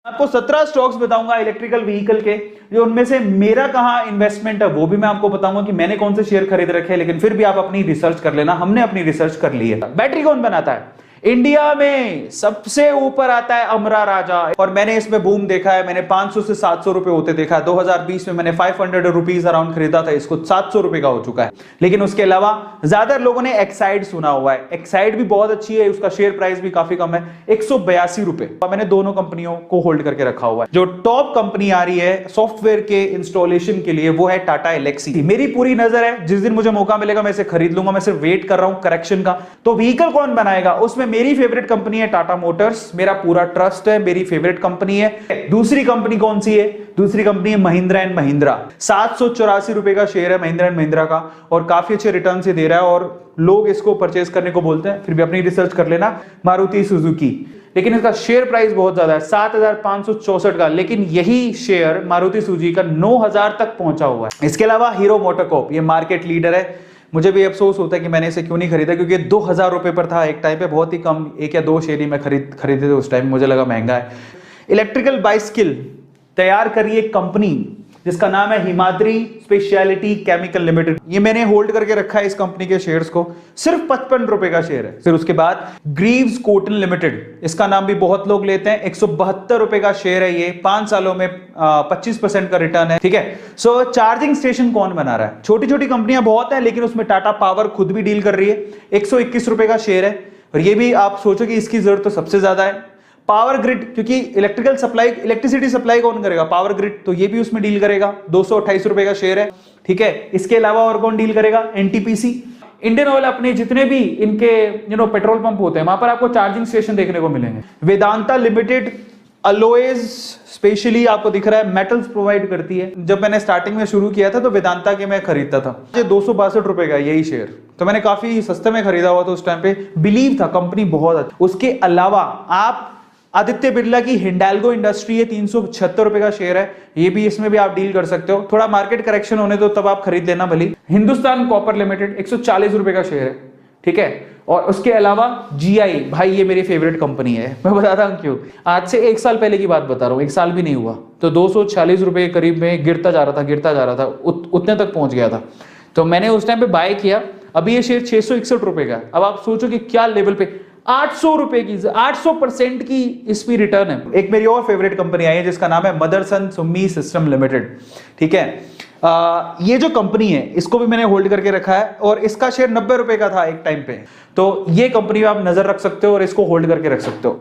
आपको 17 स्टॉक्स बताऊंगा electrical vehicle के, जो उनमें से मेरा कहां इन्वेस्टमेंट है वो भी मैं आपको बताऊंगा कि मैंने कौन से शेयर खरीद रखे हैं, लेकिन फिर भी आप अपनी रिसर्च कर लेना, हमने अपनी रिसर्च कर ली है। बैटरी कौन बनाता है? इंडिया में सबसे ऊपर आता है अमरा राजा, और मैंने इसमें बूम देखा है। मैंने 500 से 700 रुपए होते देखा है। 2020 में मैंने 500 रुपीज अराउंड खरीदा था, इसको 700 रुपए का हो चुका है। लेकिन उसके अलावा ज्यादा लोगों ने एक्साइड सुना हुआ है। एक्साइड भी बहुत अच्छी है, उसका शेयर प्राइस भी काफी कम है, 182 रुपए। मैंने दोनों कंपनियों को होल्ड करके रखा हुआ है। जो टॉप कंपनी आ रही है सॉफ्टवेयर के इंस्टॉलेशन के लिए वो है टाटा एलेक्सी। मेरी पूरी नजर है, जिस दिन मुझे मौका मिलेगा मैं इसे खरीद लूंगा। मैं सिर्फ वेट कर रहा हूं करेक्शन का। तो व्हीकल कौन बनाएगा, उसमें मेरी फेवरेट कंपनी है टाटा मोटर्स। मेरा पूरा ट्रस्ट है, मेरी फेवरेट कंपनी है। दूसरी कंपनी कौन सी है? दूसरी कंपनी है महिंद्रा एंड महिंद्रा। 784 रुपए का शेयर है महिंद्रा एंड महिंद्रा का, और काफी अच्छे रिटर्न से दे रहा है, और लोग इसको परचेज करने को बोलते हैं। फिर भी अपनी रिसर्च कर लेना। मारुति सुजुकी, लेकिन इसका शेयर प्राइस बहुत ज्यादा है, 7564 का, लेकिन यही शेयर मारुति सुजुकी का 9000 तक पहुंचा हुआ है। इसके अलावा हीरो मोटोकॉर्प, ये मार्केट लीडर है। मुझे भी अफसोस होता है कि मैंने इसे क्यों नहीं खरीदा, क्योंकि 2000 रुपए पर था एक टाइम पे, बहुत ही कम, 1 या 2 शेयर ही मैं खरीदे थे उस टाइम, मुझे लगा महंगा है। इलेक्ट्रिकल बाइसिकल तैयार करी एक कंपनी जिसका नाम है हिमाद्री स्पेशलिटी केमिकल लिमिटेड। ये मैंने होल्ड करके रखा है इस कंपनी के शेयर्स को, सिर्फ 55 रुपए का शेयर है। फिर उसके बाद ग्रीव्स कॉटन लिमिटेड, इसका नाम भी बहुत लोग लेते हैं, 172 रुपए का शेयर है ये, 5 सालों में 25% का रिटर्न है। ठीक है। सो चार्जिंग स्टेशन कौन बना रहा है? छोटी छोटी कंपनियां बहुत है, लेकिन उसमें टाटा पावर खुद भी डील कर रही है। 121 रुपए का शेयर है, और ये भी आप सोचो कि इसकी जरूरत तो सबसे ज्यादा है। पावर ग्रिड, क्योंकि इलेक्ट्रिसिटी सप्लाई कौन करेगा? पावर ग्रिड, तो ये भी उसमें डील करेगा। 228 रुपए का शेयर है। ठीक है। इसके अलावा और कौन डील करेगा? NTPC, Indian oil. अपने जितने भी इनके पेट्रोल पंप होते हैं वहां पर आपको चार्जिंग स्टेशन देखने को मिलेंगे। वेदांता लिमिटेड अलॉयज स्पेशली आपको दिख रहा है मेटल्स प्रोवाइड करती है। जब मैंने स्टार्टिंग में शुरू किया था तो वेदांता के मैं खरीदता था, 262 रुपए का यही शेयर, तो मैंने काफी सस्ते में खरीदा हुआ था उस टाइम पे। बिलीव था कंपनी बहुत अच्छी। उसके अलावा आप आदित्य बिरला की हिंडाल्गो इंडस्ट्री है, 376 रुपए का शेयर है, ये भी, इसमें भी आप डील कर सकते हो। थोड़ा मार्केट करेक्शन होने दो तब आप खरीद लेना भली। हिंदुस्तान कॉपर लिमिटेड 140 रुपए का शेयर है। ठीक है। और उसके अलावा जीआई, भाई ये मेरी फेवरेट कंपनी है, मैं बताता हूं क्यों। आज से 1 साल पहले की बात बता रहा हूं, 1 साल भी नहीं हुआ, तो 240 रुपए के करीब में गिरता जा रहा था, उतने तक पहुंच गया था। तो मैंने उस टाइम पे बाय किया। अभी ये शेयर 661 रुपए का। अब आप सोचो कि क्या लेवल पे 800 रुपए की, 800% की इस पे रिटर्न है। एक मेरी और फेवरेट कंपनी आई है जिसका नाम है मदरसन सुमी सिस्टम लिमिटेड। ठीक है। ये जो कंपनी है इसको भी मैंने होल्ड करके रखा है, और इसका शेयर 90 रुपए का था एक टाइम पे। तो ये कंपनी आप नजर रख सकते हो और इसको होल्ड करके रख सकते हो।